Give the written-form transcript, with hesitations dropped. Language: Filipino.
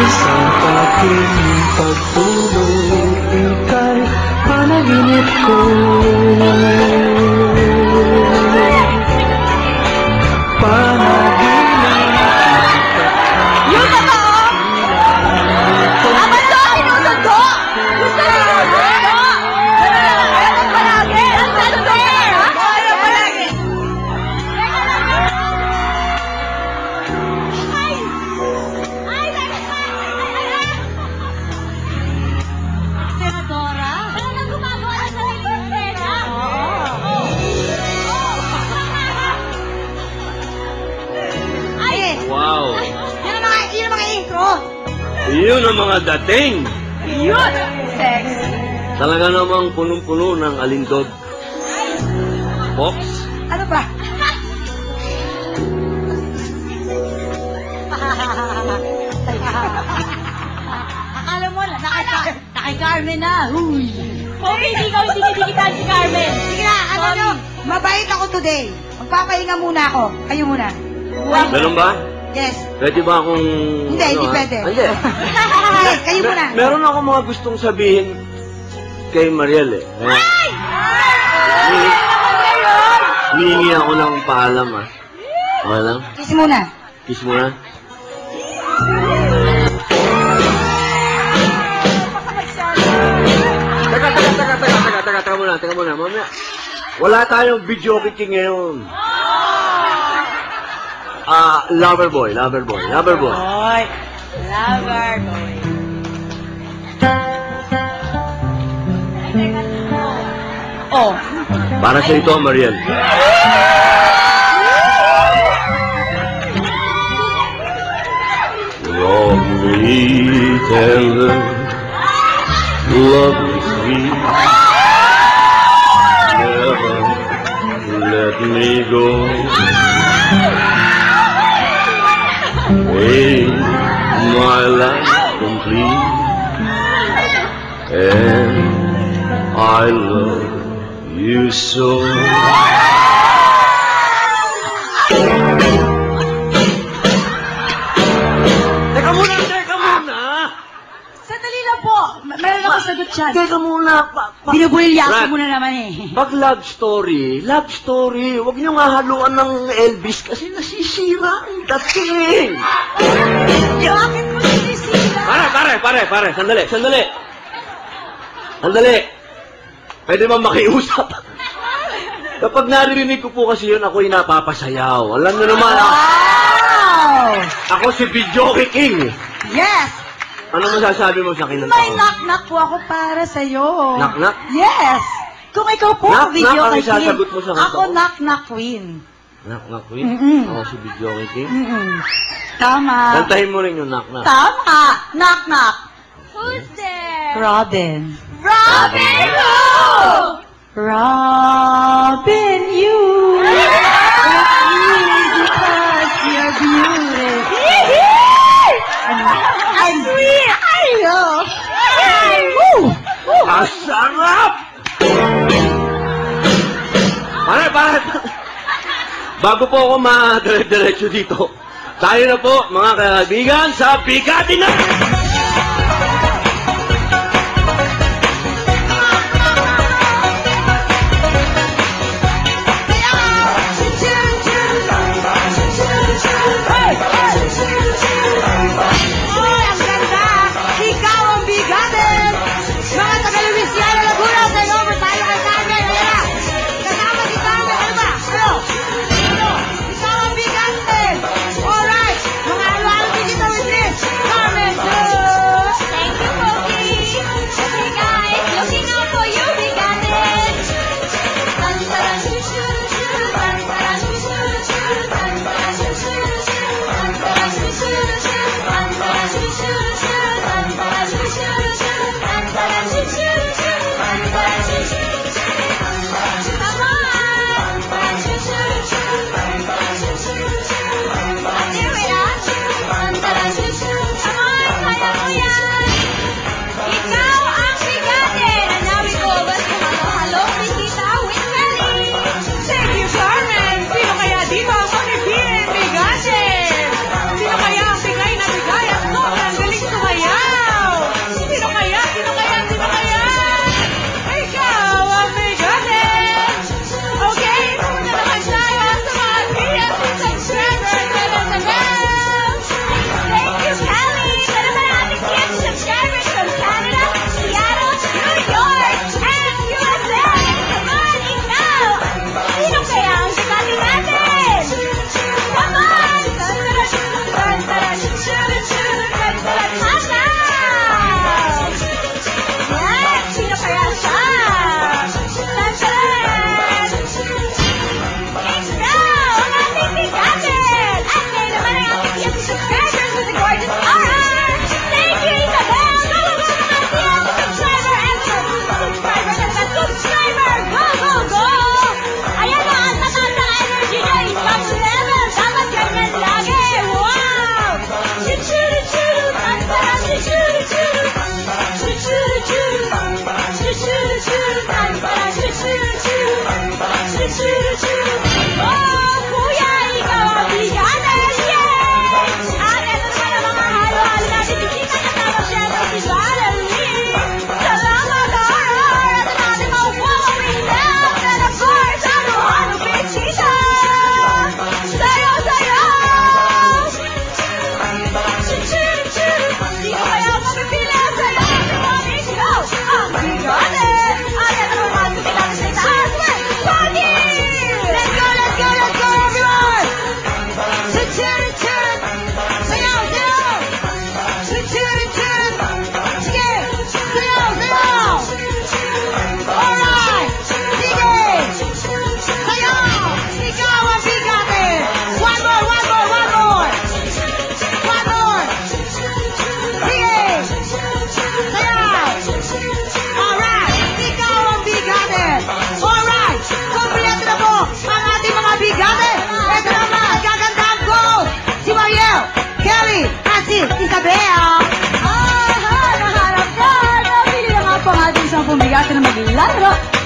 Isang aking pagtulog, ika'y panaginip ko. Wow! Yun ang mga intro! Yun ang mga dating! Yun! Sexy! Talaga namang punong-puno ng alindog. Fox? Ano ba? Akala mo, naki-Carmen na. Huy! Kung hindi dikitan si Carmen. Sige na, ano nyo? Mabait ako today. Magpapahinga muna ako. Kayo muna. Ganun ba? Yes. Pwede ba akong... Hindi pwede. Hindi. Sige, kayo muna. Meron ako mga gustong sabihin kay Mariel eh. Ay! Hihingi ako ng paalam ah. Okay lang? Kiss muna. Kiss muna. Teka muna. Mamaya. Wala tayong video kicking ngayon. Lover boy. Boy. Lover boy. Oh. Para sa ito, Mariel. Love me tender, love me sweet, never let me go. Make my life complete, and I love you so. Teka muna! Sandali lang po. Meron ako sagot siya. Teka muna. Binubulilya ko Brad, muna naman eh. Pag love story. Huwag niyo nga haluan ng Elvis kasi nasisira ang dating. Bakit mo sinisira? Pare. Sandali. Pwede ba makiusap? Kapag naririnig ko po kasi yun, ako'y napapasayaw. Alam niyo naman, Wow! ako si Bidyoke King. Yes! Ano masasabi mo sa akin ng May taon? knock-knock po ako para sa'yo. Knock-knock? Yes! Kung ikaw po, Knock-knock video ang kay Kim. isasagot mo sa kanta Ako ko? knock-knock queen. Knock-knock queen? Mm-mm. Ako si Bidyoke King. Tama. Kantahin mo rin yung knock-knock. Tama. Knock-knock. Who's there? Robin. Robin who? Robin, you. Because you're beautiful. I'm sweet. Ayo. Ang sarap! Pare. Bago po ako madire-diretso dito, tayo na po, mga kaibigan, sa Bigatin na! Alright, mga halo-halo dito with this. Carmen, Laro!